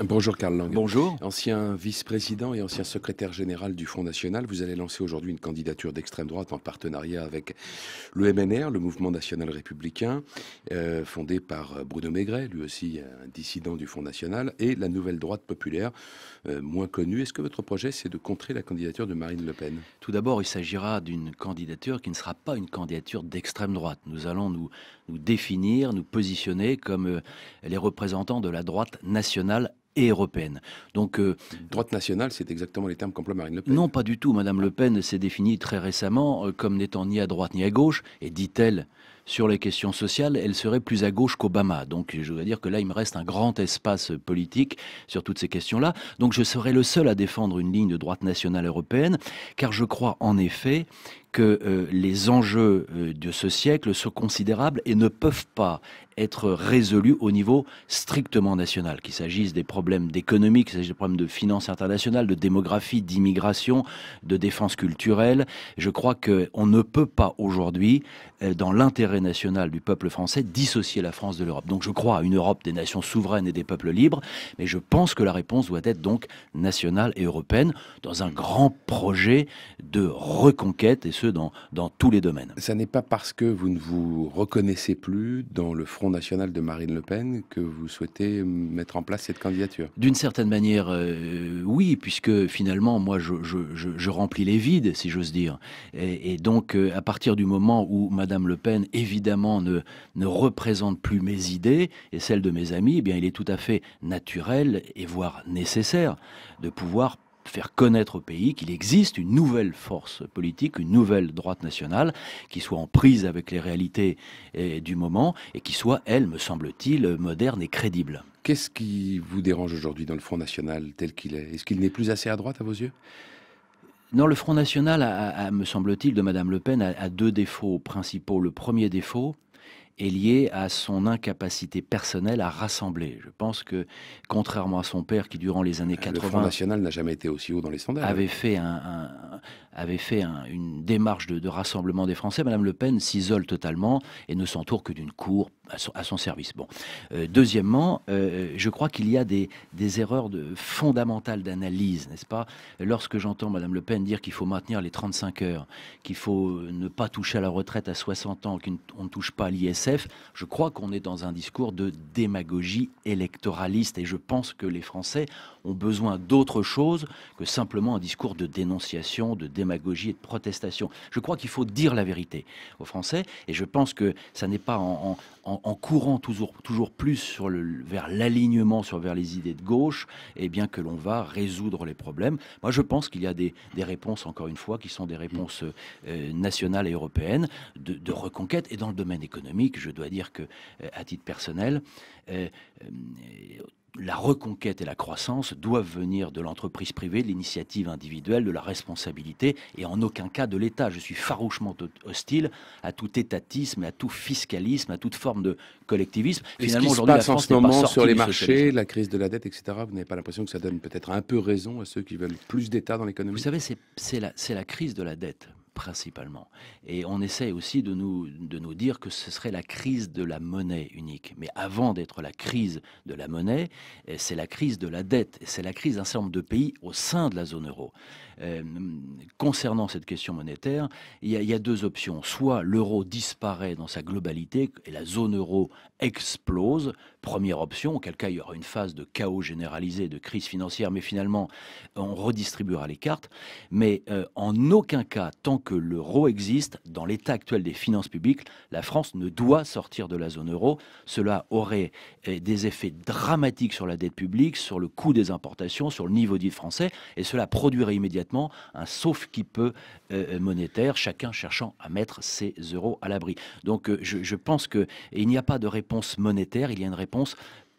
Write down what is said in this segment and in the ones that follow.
Bonjour Karl Lang. Bonjour. Ancien vice-président et ancien secrétaire général du Front National, vous allez lancer aujourd'hui une candidature d'extrême droite en partenariat avec le MNR, le Mouvement National Républicain, fondé par Bruno Maigret, lui aussi un dissident du Front National, et la Nouvelle Droite Populaire, moins connue. Est-ce que votre projet, c'est de contrer la candidature de Marine Le Pen? Tout d'abord, il s'agira d'une candidature qui ne sera pas une candidature d'extrême droite. Nous allons nous définir, nous positionner comme les représentants de la droite nationale et européenne. Donc, Droite nationale, c'est exactement les termes qu'emploie Marine Le Pen. non, pas du tout. Madame Le Pen s'est définie très récemment comme n'étant ni à droite ni à gauche, et dit-elle, sur les questions sociales, elle serait plus à gauche qu'Obama. Donc je dois dire que là, il me reste un grand espace politique sur toutes ces questions-là. Donc je serai le seul à défendre une ligne de droite nationale européenne, car je crois en effet que les enjeux de ce siècle sont considérables et ne peuvent pas être résolus au niveau strictement national, qu'il s'agisse des problèmes d'économie, qu'il s'agisse des problèmes de finances internationales, de démographie, d'immigration, de défense culturelle. Je crois qu'on ne peut pas aujourd'hui, dans l'intérêt national du peuple français, dissocier la France de l'Europe. Donc je crois à une Europe des nations souveraines et des peuples libres, mais je pense que la réponse doit être donc nationale et européenne, dans un grand projet de reconquête, et ce dans tous les domaines. Ça n'est pas parce que vous ne vous reconnaissez plus dans le Front National de Marine Le Pen que vous souhaitez mettre en place cette candidature? D'une certaine manière, oui, puisque finalement, moi, je remplis les vides, si j'ose dire. Et donc, à partir du moment où Madame Le Pen, évidemment, ne représente plus mes idées et celles de mes amis, eh bien, il est tout à fait naturel et voire nécessaire de pouvoir faire connaître au pays qu'il existe une nouvelle force politique, une nouvelle droite nationale, qui soit en prise avec les réalités du moment et qui soit, elle, me semble-t-il, moderne et crédible. Qu'est-ce qui vous dérange aujourd'hui dans le Front National tel qu'il est? Est-ce qu'il n'est plus assez à droite à vos yeux? Non, le Front National, me semble-t-il, de Madame Le Pen, a deux défauts principaux. Le premier défaut est lié à son incapacité personnelle à rassembler. Je pense que, contrairement à son père, qui durant les années Le Front 80 National n'a jamais été aussi haut dans les sondages. avait fait une démarche de rassemblement des Français, Madame Le Pen s'isole totalement et ne s'entoure que d'une cour à son service. Bon. Deuxièmement, je crois qu'il y a des erreurs fondamentales d'analyse, n'est-ce pas? Lorsque j'entends Madame Le Pen dire qu'il faut maintenir les 35 heures, qu'il faut ne pas toucher à la retraite à 60 ans, qu'on ne touche pas à l'ISF, je crois qu'on est dans un discours de démagogie électoraliste et je pense que les Français ont besoin d'autre chose que simplement un discours de dénonciation, de démagogie et de protestation. Je crois qu'il faut dire la vérité aux Français et je pense que ça n'est pas en courant toujours plus vers l'alignement, vers les idées de gauche, eh bien que l'on va résoudre les problèmes. Moi, je pense qu'il y a des réponses, encore une fois, qui sont des réponses nationales et européennes de reconquête. Et dans le domaine économique, je dois dire que, à titre personnel, la reconquête et la croissance doivent venir de l'entreprise privée, de l'initiative individuelle, de la responsabilité et en aucun cas de l'État. Je suis farouchement hostile à tout étatisme, à tout fiscalisme, à toute forme de collectivisme. Finalement, aujourd'hui, la France n'est pas sortie sur les marchés, la crise de la dette, etc. Vous n'avez pas l'impression que ça donne peut-être un peu raison à ceux qui veulent plus d'État dans l'économie? Vous savez, c'est la crise de la dette principalement. Et on essaie aussi de nous dire que ce serait la crise de la monnaie unique. Mais avant d'être la crise de la monnaie, c'est la crise de la dette. C'est la crise d'un certain nombre de pays au sein de la zone euro. Concernant cette question monétaire, il y a deux options. Soit l'euro disparaît dans sa globalité et la zone euro explose. Première option, auquel cas il y aura une phase de chaos généralisé, de crise financière, mais finalement on redistribuera les cartes. Mais en aucun cas, tant que l'euro existe, dans l'état actuel des finances publiques, la France ne doit sortir de la zone euro. Cela aurait des effets dramatiques sur la dette publique, sur le coût des importations, sur le niveau de vie français, et cela produirait immédiatement un sauf-qui-peut monétaire, chacun cherchant à mettre ses euros à l'abri. Donc je pense qu'il n'y a pas de réponse monétaire, il y a une réponse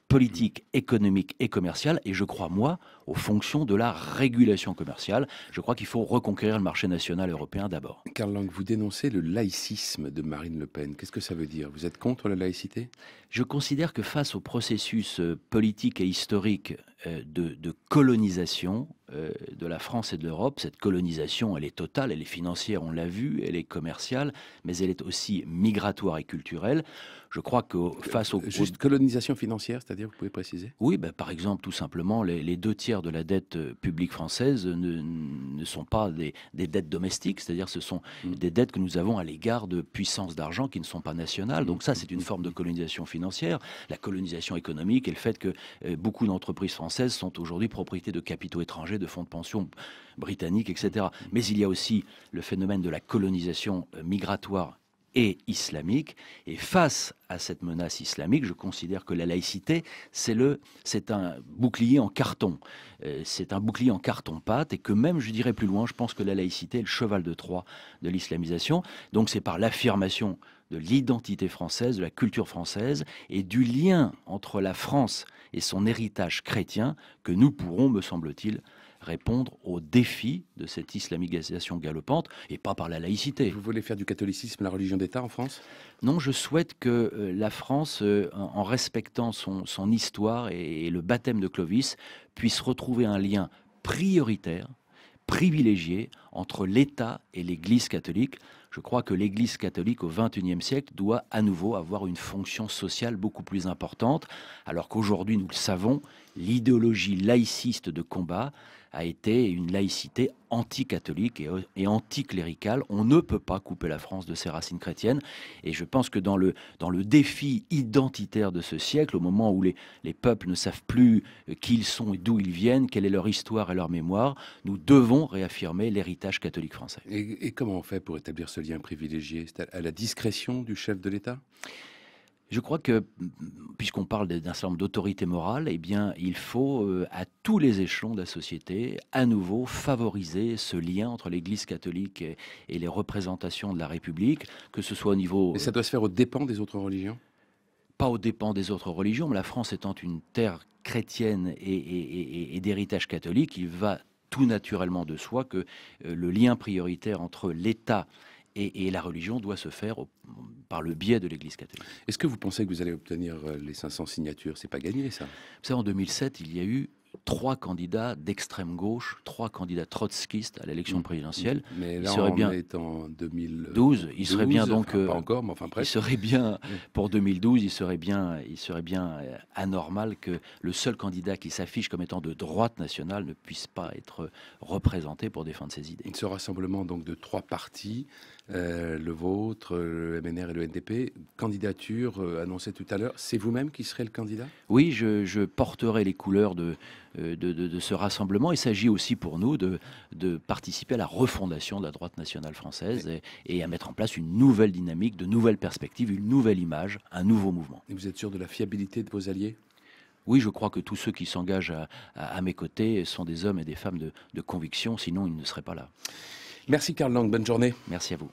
politique, économique et commerciale, et je crois, moi, aux fonctions de la régulation commerciale. Je crois qu'il faut reconquérir le marché national européen d'abord. Karl Lang, vous dénoncez le laïcisme de Marine Le Pen. Qu'est-ce que ça veut dire? Vous êtes contre la laïcité? Je considère que face au processus politique et historique de colonisation de la France et de l'Europe. Cette colonisation, elle est totale, elle est financière, on l'a vu, elle est commerciale, mais elle est aussi migratoire et culturelle. Je crois que face au... Juste colonisation financière, c'est-à-dire, vous pouvez préciser? Oui, ben, par exemple, tout simplement, les 2 tiers de la dette publique française ne sont pas des dettes domestiques, c'est-à-dire ce sont des dettes que nous avons à l'égard de puissances d'argent qui ne sont pas nationales. Donc ça, c'est une forme de colonisation financière. La colonisation économique et le fait que beaucoup d'entreprises françaises sont aujourd'hui propriétés de capitaux étrangers, de fonds de pension britanniques, etc. Mais il y a aussi le phénomène de la colonisation migratoire et islamique. Et face à cette menace islamique, je considère que la laïcité, c'est un bouclier en carton. C'est un bouclier en carton-pâte et que même, je dirais plus loin, je pense que la laïcité est le cheval de Troie de l'islamisation. Donc c'est par l'affirmation de l'identité française, de la culture française et du lien entre la France et son héritage chrétien que nous pourrons, me semble-t-il, répondre aux défis de cette islamisation galopante et pas par la laïcité. Vous voulez faire du catholicisme la religion d'État en France? Non, je souhaite que la France, en respectant son histoire et le baptême de Clovis, puisse retrouver un lien prioritaire, privilégié entre l'État et l'Église catholique. Je crois que l'Église catholique au XXIe siècle doit à nouveau avoir une fonction sociale beaucoup plus importante, alors qu'aujourd'hui, nous le savons, l'idéologie laïciste de combat a été une laïcité anti-catholique et anti-cléricale. On ne peut pas couper la France de ses racines chrétiennes. Et je pense que dans le défi identitaire de ce siècle, au moment où les peuples ne savent plus qui ils sont et d'où ils viennent, quelle est leur histoire et leur mémoire, nous devons réaffirmer l'héritage catholique français. Et comment on fait pour établir ce lien privilégié? C'est à la discrétion du chef de l'État? Je crois que, puisqu'on parle d'un certain nombre d'autorités morales, eh bien, il faut, à tous les échelons de la société, à nouveau favoriser ce lien entre l'Église catholique et les représentations de la République, que ce soit au niveau... Et ça doit se faire aux dépens des autres religions? Pas aux dépens des autres religions, mais la France étant une terre chrétienne et d'héritage catholique, il va tout naturellement de soi que le lien prioritaire entre l'État et la religion doit se faire par le biais de l'Église catholique. Est-ce que vous pensez que vous allez obtenir les 500 signatures? C'est pas gagné, ça. Vous savez, en 2007, il y a eu 3 candidats d'extrême gauche, 3 candidats trotskistes à l'élection présidentielle. Mais là, est en 2012. Il serait bien donc... Enfin, pas encore, mais enfin presque. Il serait bien, pour 2012, il serait bien anormal que le seul candidat qui s'affiche comme étant de droite nationale ne puisse pas être représenté pour défendre ses idées. Ce rassemblement donc de 3 partis, le vôtre, le MNR et le NDP, candidature annoncée tout à l'heure, c'est vous-même qui serez le candidat? Oui, je porterai les couleurs de ce rassemblement. Il s'agit aussi pour nous de participer à la refondation de la droite nationale française et à mettre en place une nouvelle dynamique, de nouvelles perspectives, une nouvelle image, un nouveau mouvement. Et vous êtes sûr de la fiabilité de vos alliés? Oui, je crois que tous ceux qui s'engagent à mes côtés sont des hommes et des femmes de conviction, sinon ils ne seraient pas là. Merci Karl Lang, bonne journée. Merci à vous.